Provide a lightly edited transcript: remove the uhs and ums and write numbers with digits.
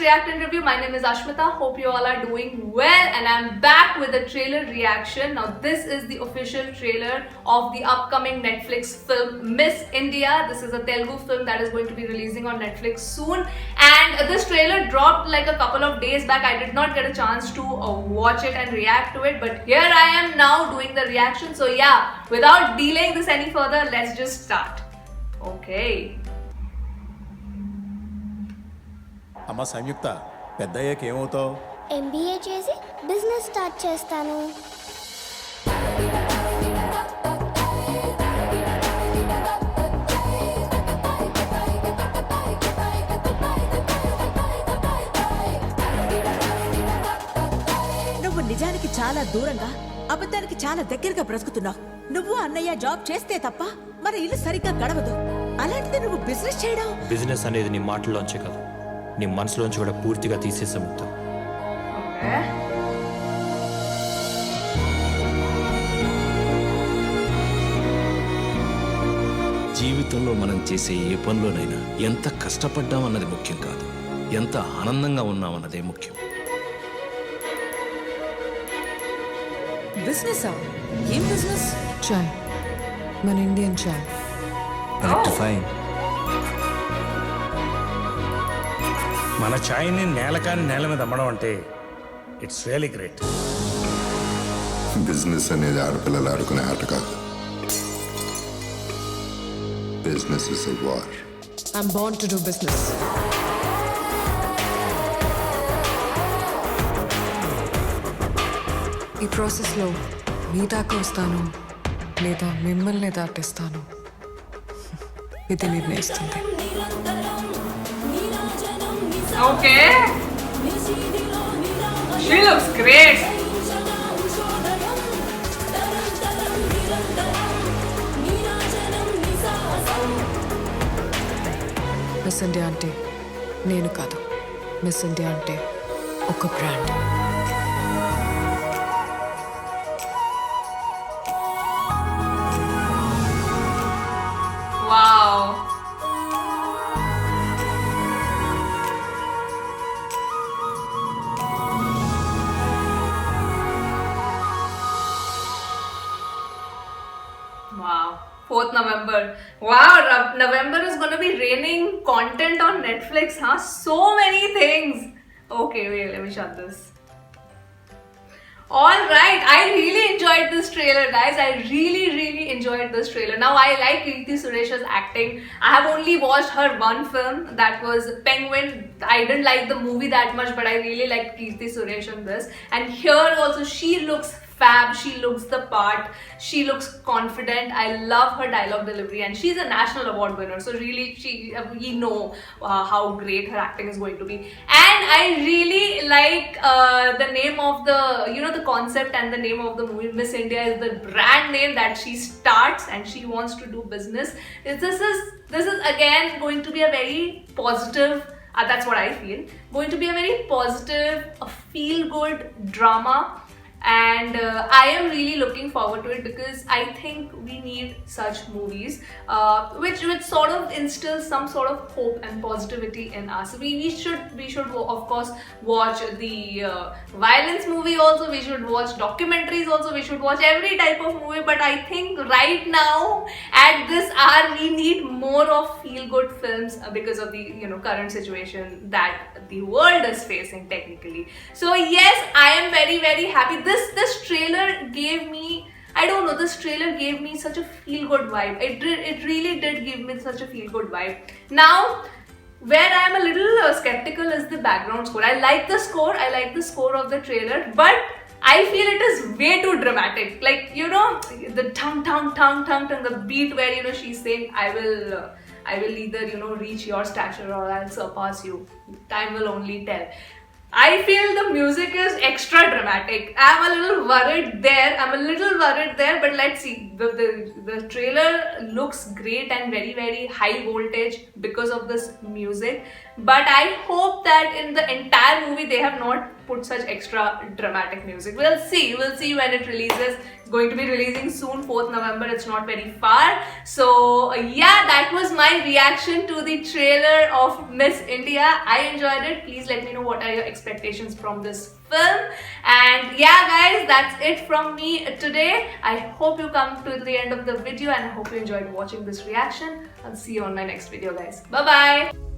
React and Review. My name is Ashmita. Hope you all are doing well, and I'm back with a trailer reaction. Now, this is the official trailer of the upcoming Netflix film Miss India. This is a Telugu film that is going to be releasing on Netflix soon, and this trailer dropped like a couple of days back. I did not get a chance to watch it and react to it, but here I am now doing the reaction. So yeah, without delaying this any further, let's just start. Okay. అమ్మ సంయుక్త పెద్దయ్యాక ఏమవుతావు? MBA చేసి business start చేస్తాను. నువ్వు నిజానికి చాలా దూరంగా, అబద్ధానికి చాలా దగ్గరగా బ్రతుకుతున్నావు. నువ్వు అన్నయ్య జాబ్ చేస్తే తప్ప మన ఇల్లు సరిగ్గా గడవదు. అలాంటిది నువ్వు బిజినెస్ చేయడం. బిజినెస్ అనేది నీ మాటల్లోంచే కాదు, నీ మనసులోంచి కూడా పూర్తిగా తీసేసే ముక్తం. జీవితంలో మనం చేసే ఏ పనిలోనైనా ఎంత కష్టపడ్డామన్నది ముఖ్యం కాదు, ఎంత ఆనందంగా ఉన్నామన్నదే ముఖ్యం. బిజినెస్ ఏం బిజినెస్? చాయ్, మన ఇండియన్ చాయ్. ఎలక్ట్రిఫైయింగ్. మన ఛాయ్ని నేల మీద అమ్మడం అంటే ఇట్స్ రియలీ గ్రేట్. బిజినెస్ అనేది ఆడపిల్లలు ఆడుకునే ఆట కాదు. Business is a war. I'm Born to do business. ఈ ప్రాసెస్లో మీ దాకా వస్తాను లేదా మిమ్మల్ని దాటిస్తాను, ఇది నిర్ణయిస్తుంది. Okay. She looks great. Miss India అంటే నేను కాదు, మిస్ ఇండియా అంటే ఒక brand. Wow. Wow. 4th November. Wow, November is going to be raining content on Netflix, huh? So many things. Okay, wait, let me shut this. Alright, I really enjoyed this trailer, guys. I really enjoyed this trailer. Now, I like Kirti Suresh's acting. I have only watched her one film, that was Penguin. I didn't like the movie that much, but I really liked Kirti Suresh in this. And here also, she looks fab, she looks the part, she looks confident. I love her dialogue delivery, and she's a national award winner, so really we know how great her acting is going to be. And I really like the name of the, the concept and the name of the movie. Miss India is the brand name that she starts, and she wants to do business. This is again going to be a very positive, that's what I feel, going to be a very positive, a feel good drama. And I am really looking forward to it, because I think we need such movies which sort of instills some sort of hope and positivity in us. We should of course watch the violence movie also, we should watch documentaries also, we should watch every type of movie, but I think right now at this hour we need more of feel good films because of the current situation that the world is facing technically. So yes, I am very happy. This trailer gave me, I don't know, this trailer gave me such a feel good vibe. It really did give me such a feel good vibe. Now, where I am a little skeptical is the background score. I like the score of the trailer, but I feel it is way too dramatic. Like, the tongue, the beat where she's saying, I will either reach your stature or I'll surpass you. Time will only tell. I feel the music is extra dramatic. I'm a little worried there, but let's see. The trailer looks great and very high voltage because of this music. But I hope that in the entire movie they have not put such extra dramatic music. We'll see when it releases. It's going to be releasing soon, 4th November. It's not very far. So yeah, that that was my reaction to the trailer of Miss India. I enjoyed it. Please let me know what are your expectations from this film. And yeah guys, that's it from me today. I hope you come to the end of the video and I hope you enjoyed watching this reaction. I'll see you on my next video guys. Bye bye.